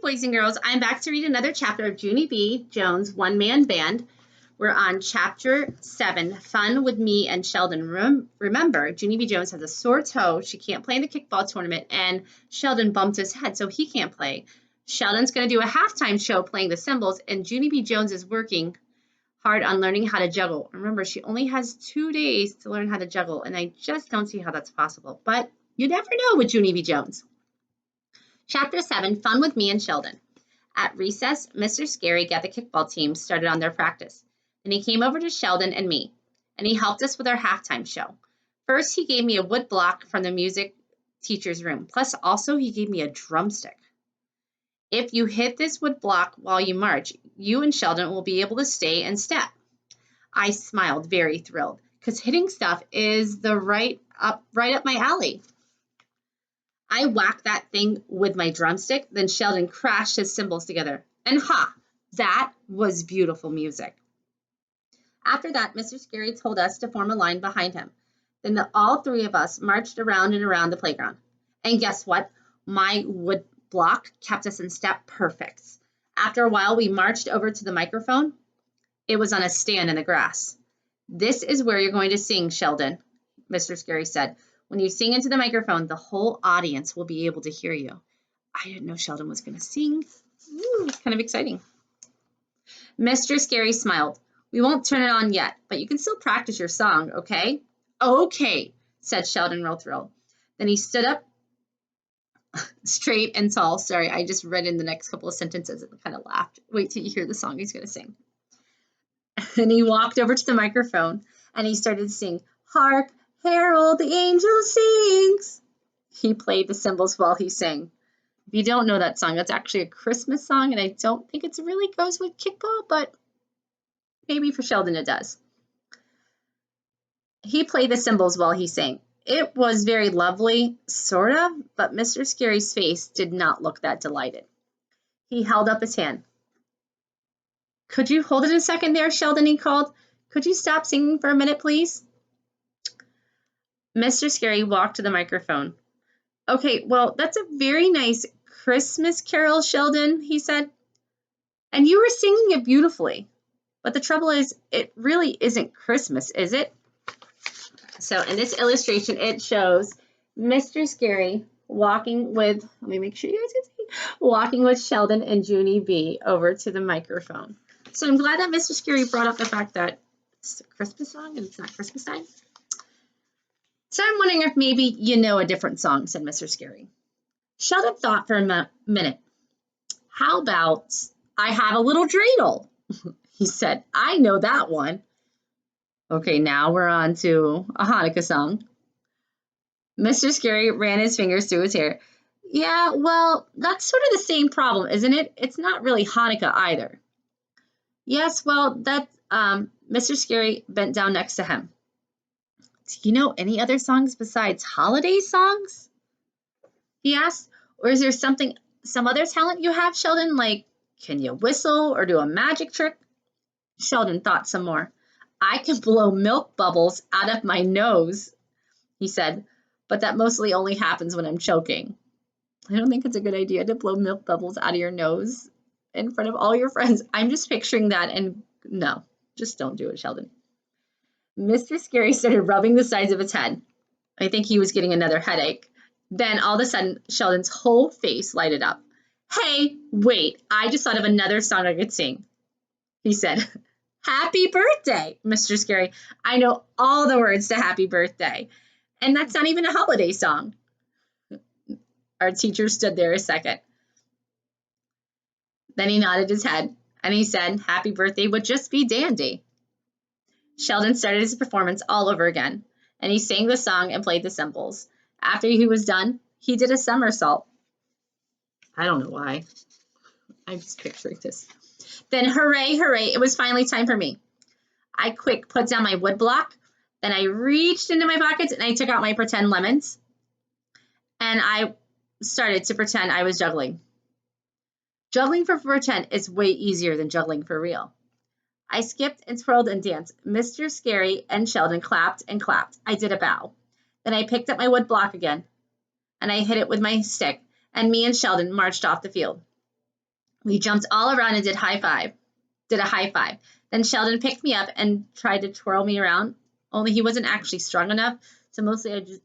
boys and girls. I'm back to read another chapter of Junie B. Jones' One-Man Band. We're on Chapter 7, Fun with Me and Sheldon. Remember, Junie B. Jones has a sore toe. She can't play in the kickball tournament, and Sheldon bumped his head, so he can't play. Sheldon's going to do a halftime show playing the cymbals, and Junie B. Jones is working hard on learning how to juggle. Remember, she only has 2 days to learn how to juggle, and I just don't see how that's possible. But you never know with Junie B. Jones. Chapter 7, Fun with Me and Sheldon. At recess, Mr. Scary got the kickball team started on their practice. Then he came over to Sheldon and me, and he helped us with our halftime show. First, he gave me a wood block from the music teacher's room. Plus, also, he gave me a drumstick. If you hit this wood block while you march, you and Sheldon will be able to stay in step. I smiled, very thrilled, because hitting stuff is right up my alley. I whacked that thing with my drumstick, then Sheldon crashed his cymbals together. And that was beautiful music. After that, Mr. Scary told us to form a line behind him. Then all 3 of us marched around and around the playground. And guess what? My wood block kept us in step perfect. After a while, we marched over to the microphone. It was on a stand in the grass. This is where you're going to sing, Sheldon, Mr. Scary said. When you sing into the microphone, the whole audience will be able to hear you. I didn't know Sheldon was going to sing. Ooh, it's kind of exciting. Mr. Scary smiled. We won't turn it on yet, but you can still practice your song, okay? Okay, said Sheldon, real thrilled. Then he stood up straight and tall. Sorry, I just read in the next couple of sentences and kind of laughed. Wait till you hear the song he's going to sing. And he walked over to the microphone and he started to sing, Hark, Herald the angel sings. He played the cymbals while he sang. If you don't know that song, that's actually a Christmas song, and I don't think it really goes with kickball, but maybe for Sheldon it does. He played the cymbals while he sang. It was very lovely, sort of, but Mr. Scary's face did not look that delighted. He held up his hand. Could you hold it a second there, Sheldon, he called. Could you stop singing for a minute, please? Mr. Scary walked to the microphone. Okay, well, that's a very nice Christmas carol, Sheldon, he said. And you were singing it beautifully. But the trouble is, it really isn't Christmas, is it? So in this illustration, it shows Mr. Scary walking with, let me make sure you guys can see, walking with Sheldon and Junie B over to the microphone. So I'm glad that Mr. Scary brought up the fact that it's a Christmas song and it's not Christmas time. So I'm wondering if maybe you know a different song, said Mr. Scary. Sheldon thought for a minute. How about I Have a Little Dreidel? He said, I know that one. Okay, now we're on to a Hanukkah song. Mr. Scary ran his fingers through his hair. Yeah, well, that's sort of the same problem, isn't it? It's not really Hanukkah either. Yes, well, Mr. Scary bent down next to him. Do you know any other songs besides holiday songs? He asked. Or is there some other talent you have, Sheldon? Like, can you whistle or do a magic trick? Sheldon thought some more. I can blow milk bubbles out of my nose, he said, but that mostly only happens when I'm choking. I don't think it's a good idea to blow milk bubbles out of your nose in front of all your friends. I'm just picturing that, and no, just don't do it, Sheldon. Mr. Scary started rubbing the sides of his head. I think he was getting another headache. Then all of a sudden, Sheldon's whole face lighted up. Hey, wait, I just thought of another song I could sing, he said. Happy birthday, Mr. Scary. I know all the words to Happy Birthday. And that's not even a holiday song. Our teacher stood there a second. Then he nodded his head and he said, Happy Birthday would just be dandy. Sheldon started his performance all over again, and he sang the song and played the cymbals. After he was done, he did a somersault. I don't know why. I'm just picturing this. Then hooray, hooray, it was finally time for me. I quick put down my wood block. Then I reached into my pockets and I took out my pretend lemons. And I started to pretend I was juggling. Juggling for pretend is way easier than juggling for real. I skipped and twirled and danced. Mr. Scary and Sheldon clapped and clapped. I did a bow. Then I picked up my wood block again, and I hit it with my stick, and me and Sheldon marched off the field. We jumped all around and did a high five. Then Sheldon picked me up and tried to twirl me around, only he wasn't actually strong enough, so mostly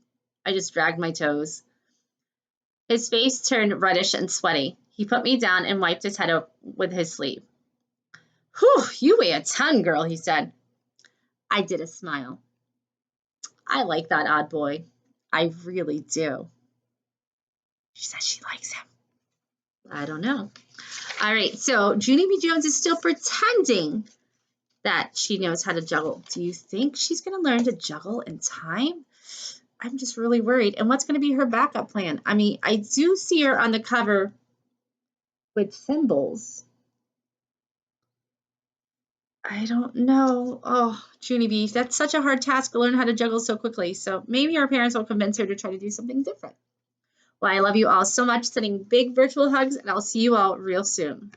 I just dragged my toes. His face turned reddish and sweaty. He put me down and wiped his head up with his sleeve. Whew, you weigh a ton, girl, he said. I did a smile. I like that odd boy. I really do. She says she likes him. I don't know. All right, so Junie B. Jones is still pretending that she knows how to juggle. Do you think she's going to learn to juggle in time? I'm just really worried. And what's going to be her backup plan? I mean, I do see her on the cover with cymbals. I don't know. Oh, Junie B, that's such a hard task to learn how to juggle so quickly. So maybe our parents will convince her to try to do something different. Well, I love you all so much. Sending big virtual hugs, and I'll see you all real soon.